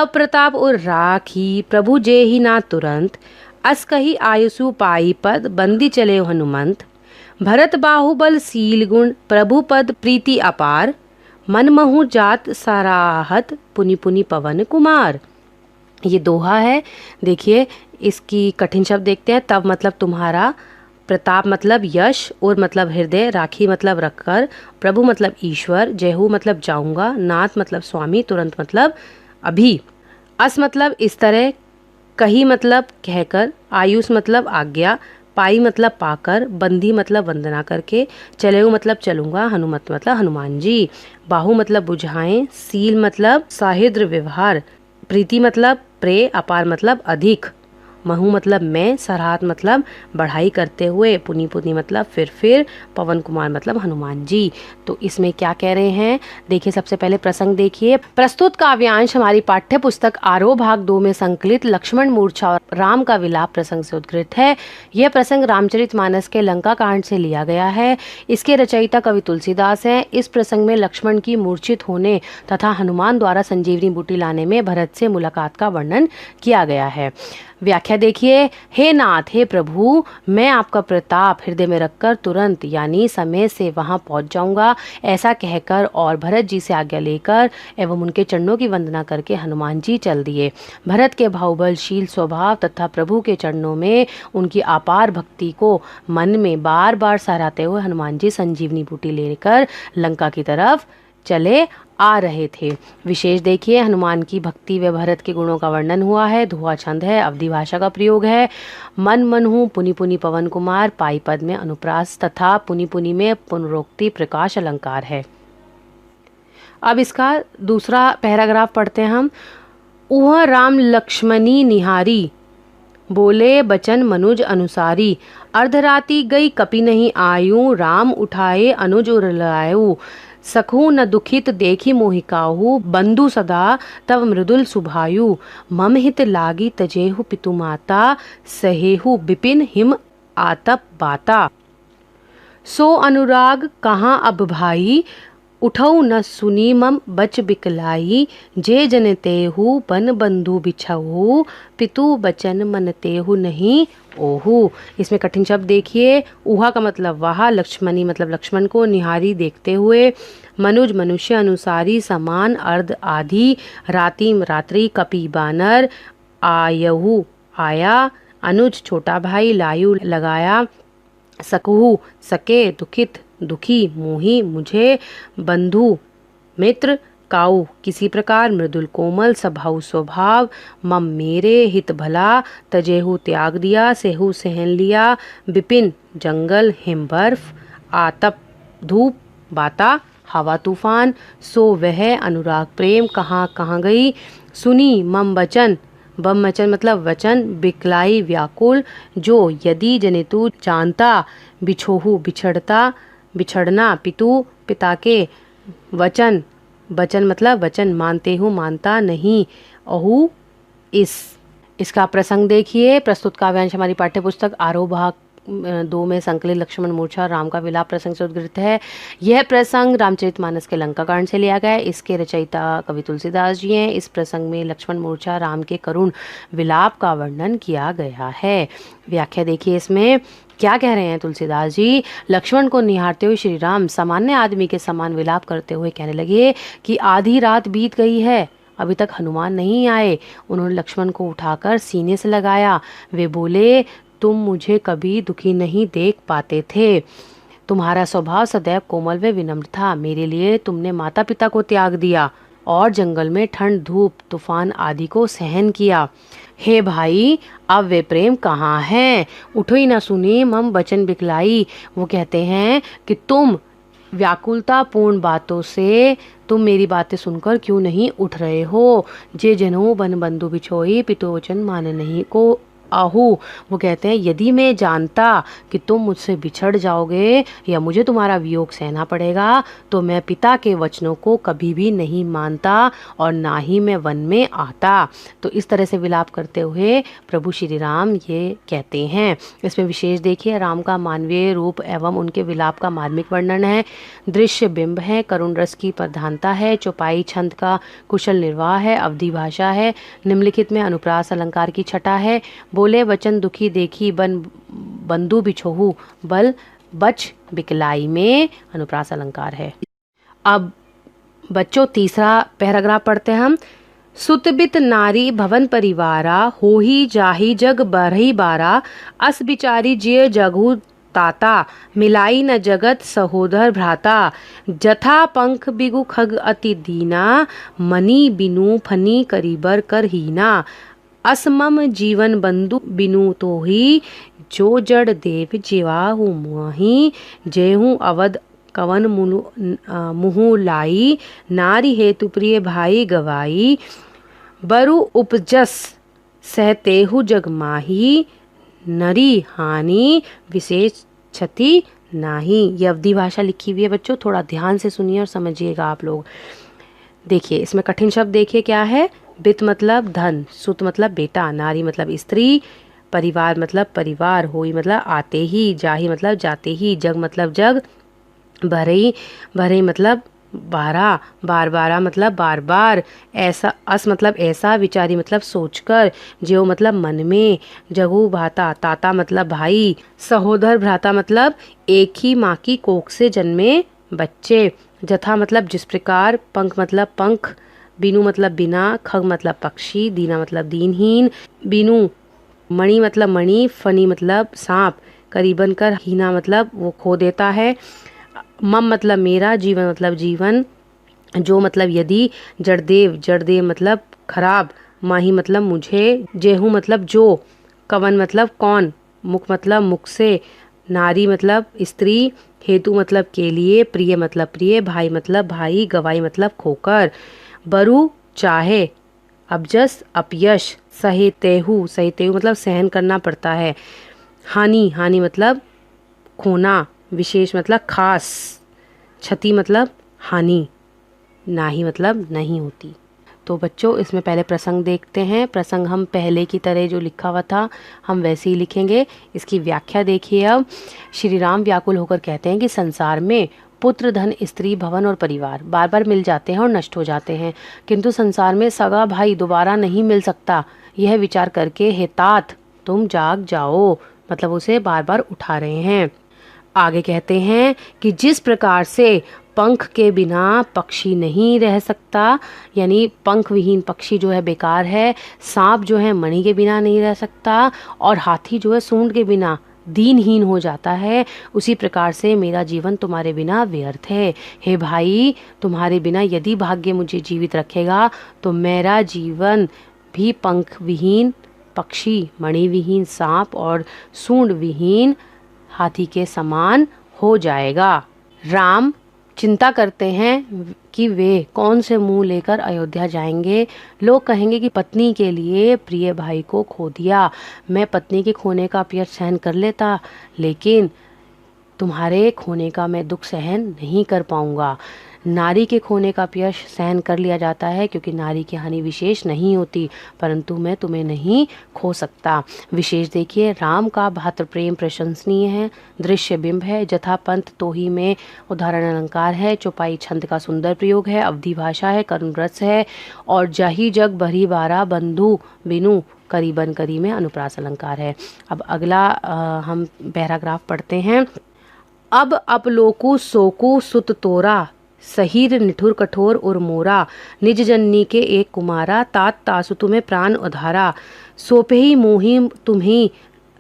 तब प्रताप और राखी प्रभु जे ही ना तुरंत, अस कही आयुसु पाई पद बंदी चले हनुमंत। भरत बाहुबल सील गुण प्रभु पद प्रीति अपार, मन महु जात सराहत पुनि पुनि पवन कुमार। ये दोहा है। देखिए इसकी कठिन शब्द देखते हैं। तब मतलब तुम्हारा, प्रताप मतलब यश और मतलब हृदय, राखी मतलब रखकर, प्रभु मतलब ईश्वर, जयहू मतलब जाऊंगा, नाथ मतलब स्वामी, तुरंत मतलब अभी, अस मतलब इस तरह, कही मतलब कहकर, आयुष मतलब आज्ञा, पाई मतलब पाकर, बंधी मतलब वंदना करके, चलेऊ मतलब चलूंगा, हनुमत मतलब हनुमान जी, बाहु मतलब बुझाएं, सील मतलब साहिद्र व्यवहार, प्रीति मतलब प्रे, अपार मतलब अधिक, महू मतलब मैं, सरहात मतलब बढ़ाई करते हुए, पुनि पुनि मतलब फिर, पवन कुमार मतलब हनुमान जी। तो इसमें क्या कह रहे हैं, देखिए सबसे पहले प्रसंग देखिए। प्रस्तुत काव्यांश हमारी पाठ्य पुस्तक आरोह भाग 2 में संकलित लक्ष्मण मूर्छा और राम का विलाप प्रसंग से उद्गृत है। यह प्रसंग रामचरितमानस के लंका कांड से लिया गया है। इसके रचयिता कवि तुलसीदास हैं। इस प्रसंग में लक्ष्मण की मूर्छित होने तथा हनुमान द्वारा संजीवनी बूटी लाने में भरत से मुलाकात का वर्णन किया गया है। व्याख्या देखिए। हे नाथ, हे प्रभु, मैं आपका प्रताप हृदय में रखकर तुरंत यानी समय से वहां पहुंच जाऊंगा, ऐसा कहकर और भरत जी से आज्ञा लेकर एवं उनके चरणों की वंदना करके हनुमान जी चल दिए। भरत के बाहुबलशील स्वभाव तथा प्रभु के चरणों में उनकी अपार भक्ति को मन में बार बार सराहते हुए हनुमान जी संजीवनी बूटी लेकर लंका की तरफ चले आ रहे थे। विशेष देखिए, हनुमान की भक्ति व भरत के गुणों का वर्णन हुआ है। दोहा छंद है, अवधि भाषा का प्रयोग है। मन मन हूँ पुनि पुनि पवन कुमार, पाई पद में अनुप्रास तथा पुनि पुनि में पुनरोक्ति प्रकाश अलंकार है। अब इसका दूसरा पैराग्राफ पढ़ते हैं हम। उह राम लक्ष्मणी निहारी, बोले बचन मनुज अनुसारी, अर्धराति गई कपि नहीं आयु, राम उठाए अनुज उर लायु, सखू न दुखित देखी मोहिकाहू, बंधु सदा तव मृदुल सुभायु, मम हित लागी तजेहु पितु माता, सहेहु बिपिन हिम आतप बाता। सो अनुराग कहाँ अब भाई, उठऊ न सुनी मम बच बिकलाई, जे जनतेहु बन बंधु बिछऊ, पितु बचन मनतेहु नहीं ओहू। इसमें कठिन शब्द देखिए। उहा का मतलब वहा, लक्ष्मणी मतलब लक्ष्मण को, निहारी देखते हुए, मनुज मनुष्य, अनुसारी समान, अर्ध आधी, रातिम रात्रि, कपि बानर, आयहु आया, अनुज छोटा भाई, लायु लगाया, सकहु सके, दुखित दुखी, मोही मुझे, बंधु मित्र, काऊ किसी प्रकार, मृदुल कोमल, सभाऊ स्वभाव, मम मेरे, हित भला, तजेहु त्याग दिया, सेहु सहन लिया, बिपिन जंगल हिम बर्फ, आतप धूप, बाता हवा तूफान, सो वह अनुराग प्रेम कहाँ कहाँ गई, सुनी मम वचन, बम वचन मतलब वचन, बिकलाई व्याकुल, जो यदि जनितु जानता, बिछोहु बिछड़ता बिछड़ना, पितु पिता के, वचन वचन मतलब वचन, मानते हूँ मानता नहीं, अहू इसका प्रसंग देखिए। प्रस्तुत काव्यांश हमारी पाठ्य पुस्तक आरोह भाग 2 में संकलित लक्ष्मण मूर्छा राम का विलाप प्रसंग से उद्गृत है। यह प्रसंग रामचरितमानस के लंका कांड से लिया गया है। इसके रचयिता कवि तुलसीदास जी हैं। इस प्रसंग में लक्ष्मण मूर्छा राम के करुण विलाप का वर्णन किया गया है। व्याख्या देखिए इसमें क्या कह रहे हैं तुलसीदास जी। लक्ष्मण को निहारते हुए श्री राम सामान्य आदमी के समान विलाप करते हुए कहने लगे कि आधी रात बीत गई है, अभी तक हनुमान नहीं आए। उन्होंने लक्ष्मण को उठाकर सीने से लगाया। वे बोले, तुम मुझे कभी दुखी नहीं देख पाते थे। तुम्हारा स्वभाव सदैव कोमल व विनम्र था। मेरे लिए तुमने माता पिता को त्याग दिया और जंगल में ठंड धूप तूफान आदि को सहन किया। हे भाई, अब वे प्रेम कहाँ हैं? उठो ही न सुनी मम वचन बिकलाई। वो कहते हैं कि तुम व्याकुलता पूर्ण बातों से तुम मेरी बातें सुनकर क्यों नहीं उठ रहे हो। जे जनऊ बन बंधु बिछोई, पितु वचन मान नहीं को आहू। वो कहते हैं यदि मैं जानता कि तुम मुझसे बिछड़ जाओगे या मुझे तुम्हारा वियोग सहना पड़ेगा तो मैं पिता के वचनों को कभी भी नहीं मानता और ना ही मैं वन में आता। तो इस तरह से विलाप करते हुए प्रभु श्री राम ये कहते हैं। इसमें विशेष देखिए राम का मानवीय रूप एवं उनके विलाप का मार्मिक वर्णन है, दृश्य बिंब है, करुण रस की प्रधानता है, चौपाई छंद का कुशल निर्वाह है, अवधि भाषा है, निम्नलिखित में अनुप्रास अलंकार की छटा है, बोले वचन दुखी देखी बंधु बिछोहू बल बच बिकलाई में अनुप्रास अलंकार है। अब बच्चों तीसरा पैराग्राफ पढ़ते हैं हम। सुतबित नारी भवन परिवारा होही जाही जग बरही बारा अस बिचारी जिय जगहु ताता मिलाई न जगत सहोदर भ्राता जथा पंख बिगु खग अति दीना मनी बिनु फनी करीबर कर हीना असमम जीवन बंधु बिनु तो ही जो जड़ देव जीवाहु मुहि जेहू अवध कवन मुहु लाई नारी हेतु प्रिय भाई गवाई बरु उपजस सहतेहु जग माही नरी हानि विशेष क्षति नाही। ये अवधि भाषा लिखी हुई है बच्चों, थोड़ा ध्यान से सुनिए और समझिएगा आप लोग। देखिए इसमें कठिन शब्द देखिए क्या है। बित मतलब धन, सुत मतलब बेटा, नारी मतलब स्त्री, परिवार मतलब परिवार, होई मतलब आते ही, जाही मतलब जाते ही, जग मतलब जग, भरई भरई मतलब बारह, बार बारह मतलब बार बार, ऐसा अस मतलब ऐसा, विचारी मतलब सोचकर, ज्यो मतलब मन में, जगू भाता ताता मतलब भाई, सहोदर भ्राता मतलब एक ही माँ की कोख से जन्मे बच्चे, जथा मतलब जिस प्रकार, पंख मतलब पंख, बिनु मतलब बिना, खग मतलब पक्षी, दीना मतलब दीनहीन, बिनु मणि मतलब मणि, फनी मतलब सांप, करीबन कर, हीना मतलब वो खो देता है, मम मतलब मेरा, जीवन मतलब जीवन, जो मतलब यदि, जड़देव जड़देव मतलब खराब, माही मतलब मुझे, जेहू मतलब जो, कवन मतलब कौन, मुख मतलब मुख से, नारी मतलब स्त्री, हेतु मतलब के लिए, प्रिय मतलब प्रिय, भाई मतलब भाई, गवाई मतलब खोकर, बरु चाहे, अबजस अपयश, सहेतेहु सहेतेहु मतलब सहन करना पड़ता है, हानि हानि मतलब खोना, विशेष मतलब खास, क्षति मतलब हानि, नाही मतलब नहीं होती। तो बच्चों इसमें पहले प्रसंग देखते हैं। प्रसंग हम पहले की तरह जो लिखा हुआ था हम वैसे ही लिखेंगे। इसकी व्याख्या देखिए। अब श्री राम व्याकुल होकर कहते हैं कि संसार में पुत्र, धन, स्त्री, भवन और परिवार बार बार मिल जाते हैं और नष्ट हो जाते हैं, किंतु संसार में सगा भाई दोबारा नहीं मिल सकता। यह विचार करके हे तात तुम जाग जाओ, मतलब उसे बार बार उठा रहे हैं। आगे कहते हैं कि जिस प्रकार से पंख के बिना पक्षी नहीं रह सकता, यानी पंख विहीन पक्षी जो है बेकार है, सांप जो है मणि के बिना नहीं रह सकता, और हाथी जो है सूंड के बिना दीनहीन हो जाता है, उसी प्रकार से मेरा जीवन तुम्हारे बिना व्यर्थ है। हे भाई, तुम्हारे बिना यदि भाग्य मुझे जीवित रखेगा तो मेरा जीवन भी पंख विहीन पक्षी, मणि विहीन सांप और सूंड विहीन हाथी के समान हो जाएगा। राम चिंता करते हैं कि वे कौन से मुंह लेकर अयोध्या जाएंगे। लोग कहेंगे कि पत्नी के लिए प्रिय भाई को खो दिया। मैं पत्नी के खोने का अपयश सहन कर लेता, लेकिन तुम्हारे खोने का मैं दुख सहन नहीं कर पाऊंगा। नारी के खोने का अपयश सहन कर लिया जाता है क्योंकि नारी की हानि विशेष नहीं होती, परंतु मैं तुम्हें नहीं खो सकता। विशेष देखिए, राम का भातृ प्रेम प्रशंसनीय है, दृश्य बिंब है, जथा पंथ तोही में उदाहरण अलंकार है, चौपाई छंद का सुंदर प्रयोग है, अवधि भाषा है, करुण रस है, और जही जग भरी बारा बंधु बिनु करीबन करी में अनुप्रास अलंकार है। अब अगला हम पैराग्राफ पढ़ते हैं। अब अपलोकु सोकु सुत तोरा सहीर निठुर कठोर और मोरा निज जननी के एक कुमारा तात तासु तुम्हें प्राण उधारा सोपे ही मोही तुम्ही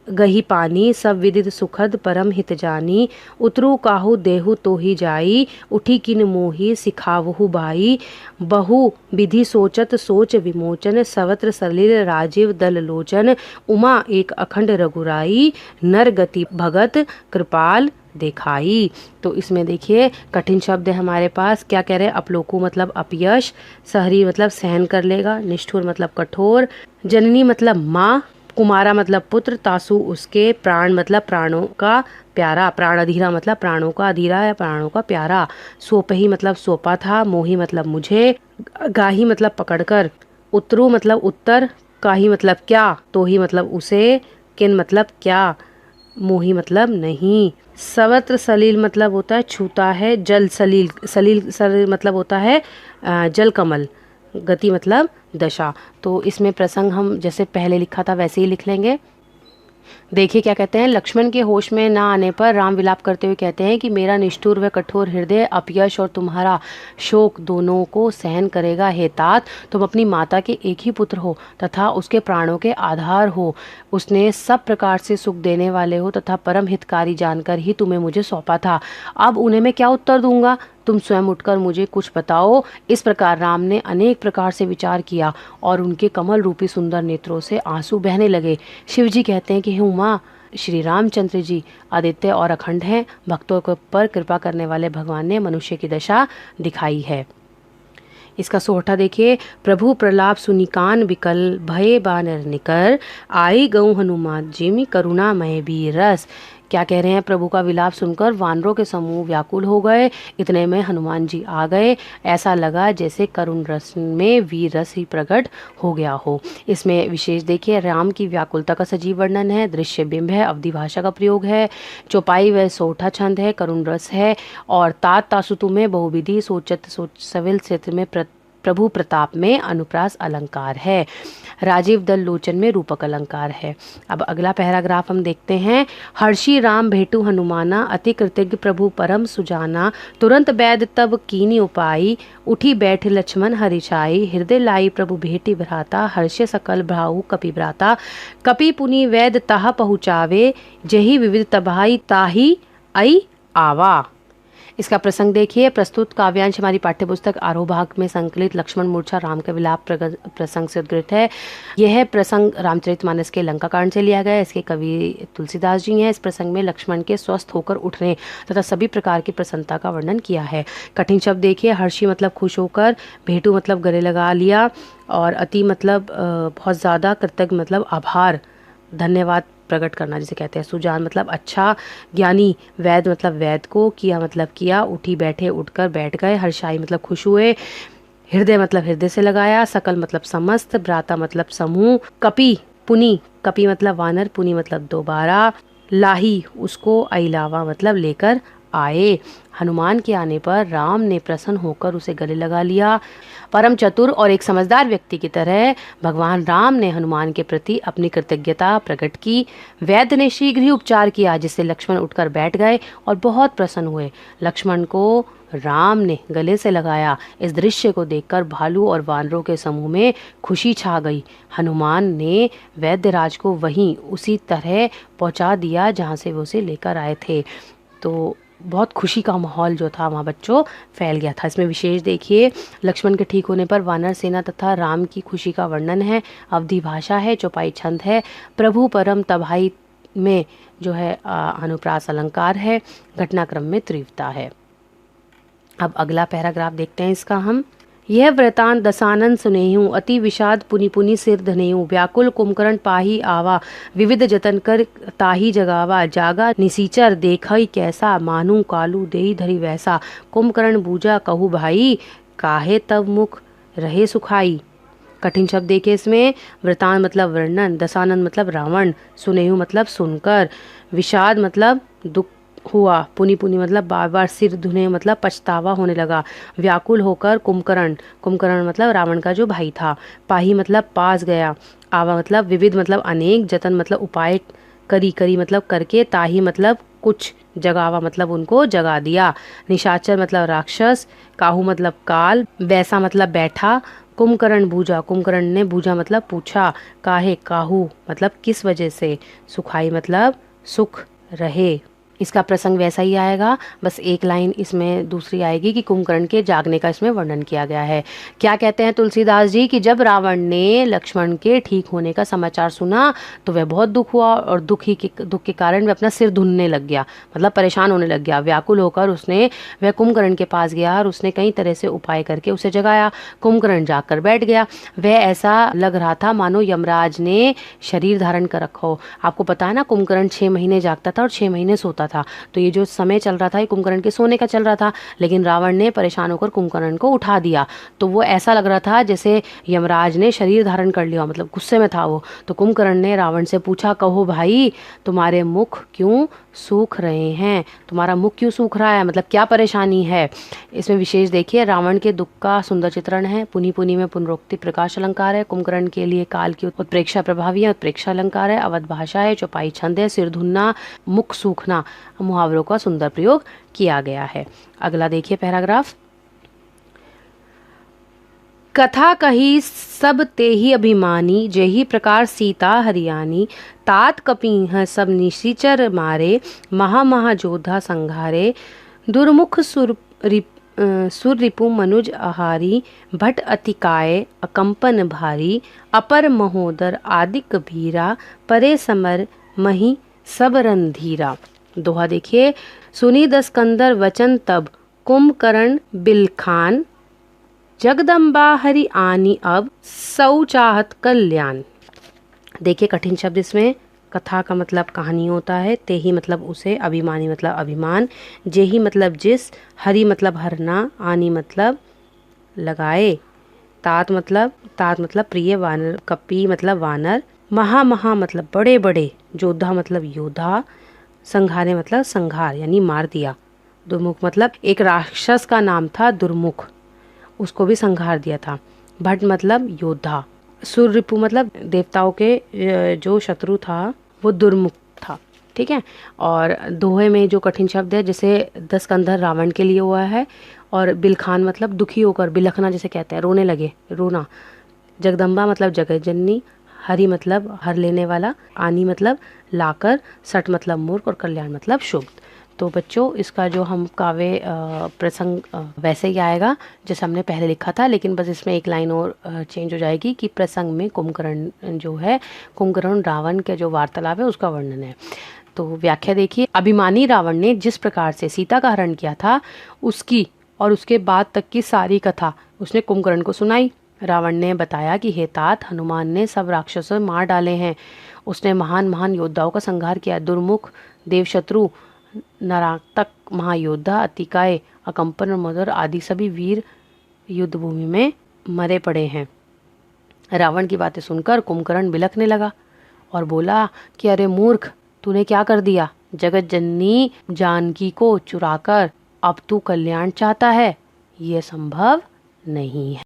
गही पानी सब विदित सुखद परम हित जानी उतरू काहू देहु तो ही जाई उठी किन मोही सिखावहु बाई बहु विधि सोचत सोच विमोचन सवत्र सलिल राजीव दल लोचन उमा एक अखंड रघुराई नर गति भगत कृपाल दिखाई। तो इसमें देखिए कठिन शब्द है हमारे पास। क्या कह रहे हैं? अपलोकु मतलब अपयश, सहरी मतलब सहन कर लेगा, निष्ठुर मतलब कठोर, जननी मतलब माँ, कुमारा मतलब पुत्र, तासु उसके, प्राण मतलब प्राणों का प्यारा, प्राण अधीरा मतलब प्राणों का अधीरा या प्राणों का प्यारा, सोपही मतलब सौंपा था, मोही मतलब मुझे, गाही मतलब पकड़कर, उतरु मतलब उत्तर, काही मतलब क्या, तोही मतलब उसे, किन मतलब क्या, मोही मतलब नहीं। सवत्र सलील मतलब होता है छूता है, जल सलील, सलील मतलब होता है जल कमल, गति मतलब दशा। तो इसमें प्रसंग हम जैसे पहले लिखा था वैसे ही लिख लेंगे। देखिए क्या कहते हैं, लक्ष्मण के होश में ना आने पर राम विलाप करते हुए कहते हैं कि मेरा निष्ठुर व कठोर हृदय अपयश और तुम्हारा शोक दोनों को सहन करेगा। हे तात, तुम अपनी माता के एक ही पुत्र हो तथा उसके प्राणों के आधार हो। उसने सब प्रकार से सुख देने वाले हो तथा परम हितकारी जानकर ही तुम्हें मुझे सौंपा था। अब उन्हें मैं क्या उत्तर दूंगा, तुम स्वयं उठकर मुझे कुछ बताओ। इस प्रकार राम ने अनेक प्रकार से विचार किया और उनके कमल रूपी सुंदर नेत्रों से आंसू बहने लगे। शिव जी कहते हैं कि हे उमा, श्री रामचंद्र जी आदित्य और अखंड हैं। भक्तों के पर कृपा करने वाले भगवान ने मनुष्य की दशा दिखाई है। इसका सोहठा देखिए, प्रभु प्रलाप सुनिकान विकल भय बानर निकर, आई गऊ हनुमान जिमि करुणामय भी रस। क्या कह रहे हैं, प्रभु का विलाप सुनकर वानरों के समूह व्याकुल हो गए। इतने में हनुमान जी आ गए। ऐसा लगा जैसे करुण रस में वीर रस ही प्रकट हो गया हो। इसमें विशेष देखिए, राम की व्याकुलता का सजीव वर्णन है, दृश्य बिंब है, अवधि भाषा का प्रयोग है, चौपाई व सोठा छंद है, करुण रस है, और तात तासुतु में बहुविधि सोचत सोच सविल क्षेत्र में प्रभु प्रताप में अनुप्रास अलंकार है, राजीव दल लोचन में रूपक अलंकार है। अब अगला पैराग्राफ हम देखते हैं। हर्षी राम भेटु हनुमाना, अति कृतज्ञ प्रभु परम सुजाना, तुरंत बैद तब कीनी उपाई, उठी बैठ लक्ष्मण हरिछाई, हृदय लाई प्रभु भेटी भ्राता, हर्ष्य सकल भ्राऊ कपि भ्राता, कपि पुनि वैद ताह पहुँचावे, जही विविध तबाही ताही आई आवा। इसका प्रसंग देखिए, प्रस्तुत काव्यांश हमारी पाठ्यपुस्तक आरोह भाग में संकलित लक्ष्मण मूर्छा राम का विलाप प्रसंग से उद्गृत है। यह प्रसंग रामचरितमानस के लंका कांड से लिया गया है। इसके कवि तुलसीदास जी हैं। इस प्रसंग में लक्ष्मण के स्वस्थ होकर उठने तथा सभी प्रकार की प्रसन्नता का वर्णन किया है। कठिन शब्द देखिए, हर्षी मतलब खुश होकर, भेटू मतलब गले लगा लिया, और अति मतलब बहुत ज़्यादा, कृतज्ञ मतलब आभार धन्यवाद प्रकट करना जिसे कहते हैं, सुजान मतलब अच्छा, ज्ञानी, वैद मतलब वैद को, किया मतलब किया, उठी बैठे उठकर बैठ गए, हर्षाई मतलब खुश हुए, हृदय मतलब हृदय से लगाया, सकल मतलब समस्त, भ्राता मतलब समूह, कपि पुनि, कपि मतलब वानर, पुनि मतलब दोबारा, लाही उसको, अइलावा मतलब लेकर आए। हनुमान के आने पर राम ने प्रसन्न होकर उसे गले लगा लिया। परम चतुर और एक समझदार व्यक्ति की तरह भगवान राम ने हनुमान के प्रति अपनी कृतज्ञता प्रकट की। वैद्य ने शीघ्र ही उपचार किया, जिससे लक्ष्मण उठकर बैठ गए और बहुत प्रसन्न हुए। लक्ष्मण को राम ने गले से लगाया। इस दृश्य को देखकर भालू और वानरों के समूह में खुशी छा गई। हनुमान ने वैद्यराज को वहीं उसी तरह पहुंचा दिया जहां से वो उसे लेकर आए थे। तो बहुत खुशी का माहौल जो था वहाँ बच्चों फैल गया था। इसमें विशेष देखिए, लक्ष्मण के ठीक होने पर वानर सेना तथा राम की खुशी का वर्णन है, अवधि भाषा है, चौपाई छंद है, प्रभु परम तबाही में जो है अनुप्रास अलंकार है, घटनाक्रम में तीव्रता है। अब अगला पैराग्राफ देखते हैं इसका हम। यह वृतांत दसानन सुनेहूँ, अति विषाद पुनि पुनि सिर धनेहूँ, व्याकुल कुंभकर्ण पाही आवा, विविध जतन कर ताही जगावा, जागा निसीचर देखई कैसा, मानू कालू देही धरी वैसा, कुंभकर्ण बूझा कहू भाई, काहे तब मुख रहे सुखाई। कठिन शब्द देखिए इसमें, वृतांत मतलब वर्णन, दसानन मतलब रावण, सुनेहू मतलब सुनकर, विषाद मतलब दुख हुआ, पुनि पुनि मतलब बार बार सिर धुने मतलब पछतावा होने लगा, व्याकुल होकर कुंभकर्ण, कुंभकर्ण मतलब रावण का जो भाई था, पाही मतलब पास गया, आवा मतलब विविध मतलब अनेक, जतन मतलब उपाय करी, करी मतलब करके, ताही मतलब कुछ, जगावा मतलब उनको जगा दिया, निशाचर मतलब राक्षस, काहू मतलब काल, वैसा मतलब बैठा, कुंभकर्ण बूझा, कुंभकर्ण ने बूझा मतलब पूछा, काहे काहू मतलब किस वजह से, सुखाई मतलब सुख रहे। इसका प्रसंग वैसा ही आएगा, बस एक लाइन इसमें दूसरी आएगी कि कुंभकर्ण के जागने का इसमें वर्णन किया गया है। क्या कहते हैं तुलसीदास जी कि जब रावण ने लक्ष्मण के ठीक होने का समाचार सुना तो वह बहुत दुख हुआ और दुख के कारण वह अपना सिर धुनने लग गया, मतलब परेशान होने लग गया। व्याकुल होकर वह कुंभकर्ण के पास गया और उसने कई तरह से उपाय करके उसे जगाया। कुंभकर्ण जाकर बैठ गया। वह ऐसा लग रहा था मानो यमराज ने शरीर धारण कर रखा हो। आपको पता है ना, कुंभकर्ण 6 महीने जागता था और 6 महीने सोता था। तो ये जो समय चल रहा था ये कुंभकर्ण के सोने का चल रहा था, लेकिन रावण ने परेशान होकर कुंभकर्ण को उठा दिया। तो वो ऐसा लग रहा था जैसे यमराज ने शरीर धारण कर लिया, मतलब गुस्से में था वो। तो कुंभकर्ण ने रावण से पूछा, कहो भाई तुम्हारे मुख क्यों सूख रहे हैं, तुम्हारा मुख क्यों सूख रहा है, मतलब क्या परेशानी है। इसमें विशेष देखिए, रावण के दुख का सुंदर चित्रण है। पुनि पुनि में पुनरोक्ति प्रकाश अलंकार है। कुंभकर्ण के लिए काल की उत्प्रेक्षा प्रभावी है, उत्प्रेक्षा अलंकार है, अवध भाषा है, चौपाई छंद है, सिर धुनना, मुख सूखना मुहावरों का सुंदर प्रयोग किया गया है। अगला देखिए पैराग्राफ। कथा कही सब तेहि अभिमानी, जेहि प्रकार सीता हरियाणी। तात कपिह सब निशिचर मारे, महा जोधा संघारे। दुर्मुख सुर रिपु मनुज आहारी, भट अतिकाय अकंपन भारी। अपर महोदर आदि कबीरा, परे समर मही सब रणधीरा। दोहा देखिए। सुनी दस्कंदर वचन तब, कुंभकर्ण बिलखान। जगदम्बा हरि आनी अब, सौ चाहत कल्याण। देखिए कठिन शब्द इसमें। कथा का मतलब कहानी होता है, तेही मतलब उसे, अभिमानी मतलब अभिमान, जेही मतलब जिस, हरि मतलब हरना, आनी मतलब लगाए, तात मतलब प्रिय, वानर कपी मतलब वानर, महा मतलब बड़े बड़े, जोधा मतलब योद्धा, संघारे मतलब संघार यानी मार दिया। दुर्मुख मतलब एक राक्षस का नाम था दुर्मुख, उसको भी संघार दिया था। भट मतलब योद्धा। सुररिपु मतलब देवताओं के जो शत्रु था वो दुर्मुख था। ठीक है। और दोहे में जो कठिन शब्द है, जैसे दस्कंधर रावण के लिए हुआ है, और बिलखान मतलब दुखी होकर, बिलखना जैसे कहते हैं, रोने लगे, रोना। जगदम्बा मतलब जगत जननी, हरि मतलब हर लेने वाला, आनी मतलब लाकर, सट मतलब मूर्ख, और कल्याण मतलब शुभ। तो बच्चों इसका जो हम काव्य प्रसंग वैसे ही आएगा जैसे हमने पहले लिखा था, लेकिन बस इसमें एक लाइन और चेंज हो जाएगी कि प्रसंग में कुंभकर्ण जो है, कुंभकर्ण रावण के जो वार्तालाप है उसका वर्णन है। तो व्याख्या देखिए। अभिमानी रावण ने जिस प्रकार से सीता का हरण किया था उसकी और उसके बाद तक की सारी कथा उसने कुंभकर्ण को सुनाई। रावण ने बताया कि हे तात, हनुमान ने सब राक्षसों मार डाले हैं, उसने महान योद्धाओं का संहार किया, दुर्मुख, देवशत्रु, नरातक, महायोद्धा, अतिकाय, अकंपन और मदर आदि सभी वीर युद्ध भूमि में मरे पड़े हैं। रावण की बातें सुनकर कुंभकर्ण बिलखने लगा और बोला कि अरे मूर्ख, तूने क्या कर दिया, जगत जननी जानकी को चुराकर अब तू कल्याण चाहता है, यह संभव नहीं है।